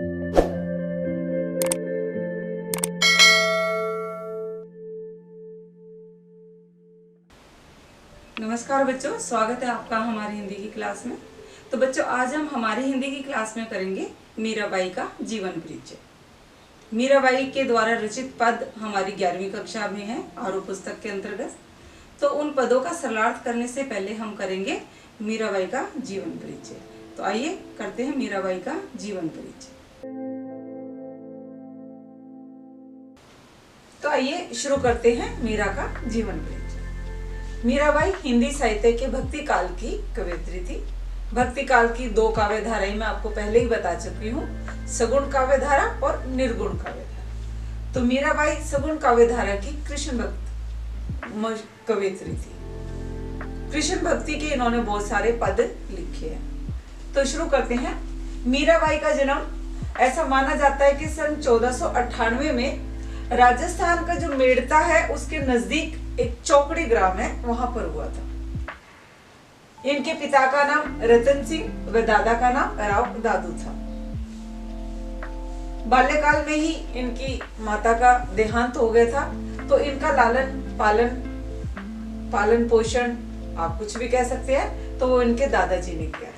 नमस्कार बच्चों, स्वागत है आपका हमारी हिंदी की क्लास में। तो बच्चों, आज हम हमारी हिंदी की क्लास में करेंगे मीराबाई का जीवन परिचय। मीराबाई के द्वारा रचित पद हमारी 11वीं कक्षा में है आरोह पुस्तक के अंतर्गत। तो उन पदों का सरलार्थ करने से पहले हम करेंगे मीराबाई का जीवन परिचय। तो आइए करते हैं मीराबाई का जीवन परिचय। तो आइए शुरू करते हैं मीरा का जीवन परिचय। मीराबाई हिंदी साहित्य के भक्ति काल की कवयित्री थी। भक्ति काल की 2 काव्य धाराएं मैं आपको पहले ही बता चुकी हूँ, सगुण काव्य धारा और निर्गुण काव्य धारा। तो मीराबाई सगुण काव्य धारा की कृष्ण भक्त कवयित्री थी। कृष्ण भक्ति के इन्होंने बहुत सारे पद लिखे हैं। तो शुरू करते हैं। मीराबाई का जन्म ऐसा माना जाता है कि सन 1498 में राजस्थान का जो मेड़ता है उसके नजदीक एक चौकड़ी ग्राम है, वहां पर हुआ था। इनके पिता का नाम रतन सिंह व दादा का नाम राव दादू था। बाल्यकाल में ही इनकी माता का देहांत हो गया था। तो इनका लालन पालन पोषण आप कुछ भी कह सकते हैं, तो वो इनके दादाजी ने किया था।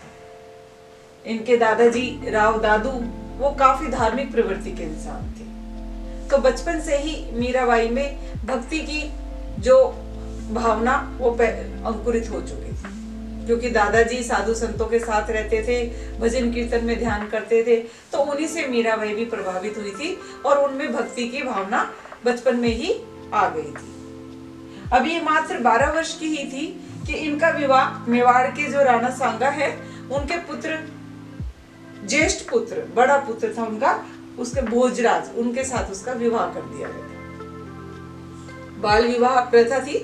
इनके दादाजी राव दादू वो काफी धार्मिक प्रवृत्ति के इंसान थे। तो बचपन से ही मीराबाई में भक्ति की जो भावना वो अंकुरित हो चुकी थी, क्योंकि दादाजी साधु संतों के साथ रहते थे, भजन कीर्तन में ध्यान करते थे। तो उन्हीं से मीराबाई भी प्रभावित हुई थी और उनमें भक्ति की भावना बचपन में ही आ गई थी। अब ये मात्र 12 वर्ष की ही थी कि इनका विवाह मेवाड़ के जो राणा सांगा है उनके पुत्र, ज्येष्ठ पुत्र, बड़ा पुत्र था उनका, उसके भोजराज, उनके साथ उसका विवाह कर दिया गया था। बाल विवाह प्रथा थी,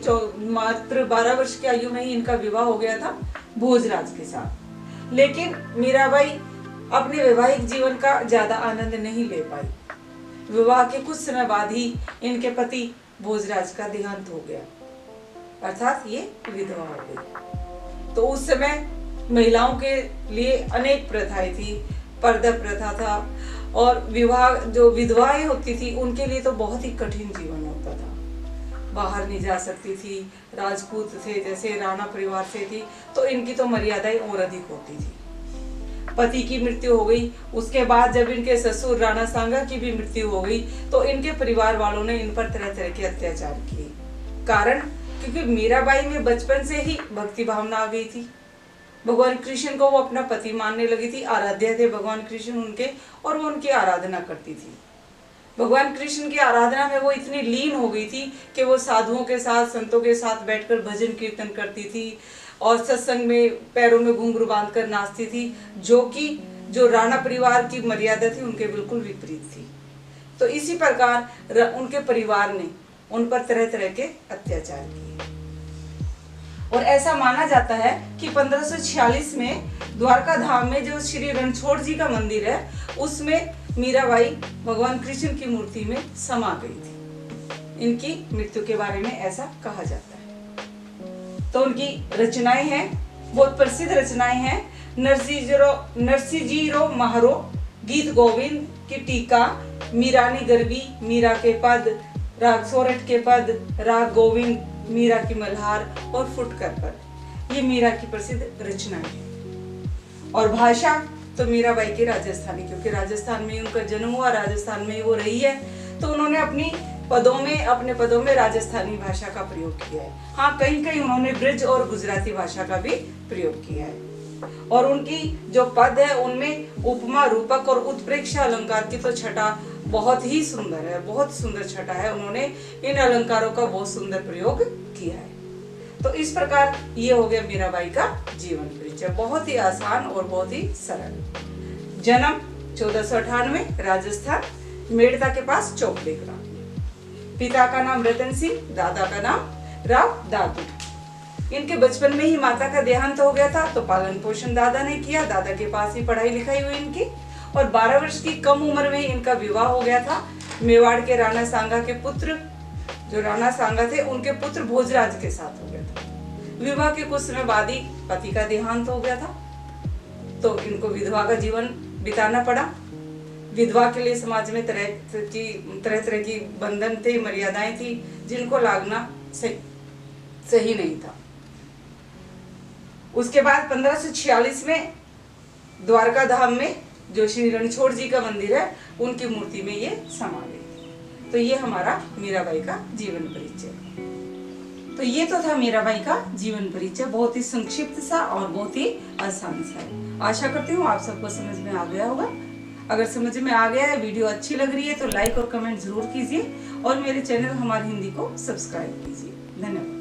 मात्र 12 वर्ष की आयु में ही इनका विवाह हो गया था भोजराज के साथ। लेकिन मीराबाई अपने वैवाहिक जीवन का ज्यादा आनंद नहीं ले पाई। विवाह के कुछ समय बाद ही इनके पति भोजराज का देहांत हो गया, अर्थात ये विधवा हो गई। तो उस समय महिलाओं के लिए अनेक प्रथाएं थी, पर्दा प्रथा था, और विवाह जो विधवाएं होती थी उनके लिए तो बहुत ही कठिन जीवन होता था। बाहर नहीं जा सकती थी, राजपूत थे जैसे राणा परिवार से थी, तो इनकी तो मर्यादाएं और अधिक होती थी। पति की मृत्यु हो गई, उसके बाद जब इनके ससुर राणा सांगा की भी मृत्यु हो गई, तो इनके परिवार वालों ने इन पर तरह तरह के अत्याचार किए। कारण क्योंकि मीराबाई में बचपन से ही भक्ति भावना आ गई थी। भगवान कृष्ण को वो अपना पति मानने लगी थी, आराध्य थे भगवान कृष्ण उनके, और वो उनकी आराधना करती थी। भगवान कृष्ण की आराधना में वो इतनी लीन हो गई थी कि वो साधुओं के साथ, संतों के साथ बैठकर भजन कीर्तन करती थी और सत्संग में पैरों में घुंघरू बांधकर नाचती थी, जो कि जो राणा परिवार की मर्यादा थी उनके बिल्कुल विपरीत थी। तो इसी प्रकार उनके परिवार ने उन पर तरह तरह के अत्याचार किए। और ऐसा माना जाता है कि 1546 में द्वारका धाम में जो श्री रणछोड़ जी का मंदिर है उसमें मीराबाई भगवान कृष्ण की मूर्ति में समा गई थी। इनकी मृत्यु के बारे में ऐसा कहा जाता है। तो उनकी रचनाएं हैं, बहुत प्रसिद्ध रचनाएं हैं। नरसिंह महारो, गीत गोविंद की टीका, मीरानी गरबी, मीरा के पद, राग सोरठ के पद, राग गोविंद, मीरा की मल्हार और फुटकर पद, ये मीरा की प्रसिद्ध रचनाएं हैं। और भाषा तो मीराबाई की राजस्थानी, क्योंकि राजस्थान में उनका जन्म हुआ, राजस्थान में वो रही है, तो उन्होंने अपने पदों में राजस्थानी भाषा का प्रयोग किया है। हाँ, कहीं कहीं उन्होंने ब्रज और गुजराती भाषा का भी प्रयोग किया है। और उनकी जो पद है उनमें उपमा, रूपक और उत्प्रेक्षा अलंकार की तो छटा बहुत ही सुंदर है, बहुत सुंदर छटा है। उन्होंने इन अलंकारों का बहुत सुंदर प्रयोग किया है। तो इस प्रकार ये हो गया मीराबाई का जीवन परिचय, बहुत ही आसान और बहुत ही सरल। जन्म 1498 राजस्थान, मेड़ता के पास चौकड़ी ग्राम। पिता का नाम रतन सिंह, दादा का नाम राव दादू। इनके बचपन में ही माता का देहांत हो गया था, तो पालन पोषण दादा ने किया। दादा के पास ही पढ़ाई लिखाई हुई इनकी, और 12 वर्ष की कम उम्र में इनका विवाह हो गया था मेवाड़ के राणा सांगा के पुत्र, जो राणा सांगा थे उनके पुत्र भोजराज के साथ हो गया था। विवाह के कुछ समय बाद ही पति का देहांत हो गया था, तो इनको विधवा का जीवन बिताना पड़ा। विधवा के लिए समाज में तरह तरह की बंधन थे, मर्यादाएं थी, जिनको लागना सही नहीं था। उसके बाद 1546 में द्वारका धाम में जो श्री रणछोड़ जी का मंदिर है, उनकी मूर्ति में ये समा गई। तो ये हमारा मीराबाई का जीवन परिचय। तो ये तो था मीराबाई का जीवन परिचय, बहुत ही संक्षिप्त सा और बहुत ही आसान सा है। आशा करती हूँ आप सबको समझ में आ गया होगा। अगर समझ में आ गया है, वीडियो अच्छी लग रही है तो लाइक और कमेंट जरूर कीजिए और मेरे चैनल हमारी हिंदी को सब्सक्राइब कीजिए। धन्यवाद।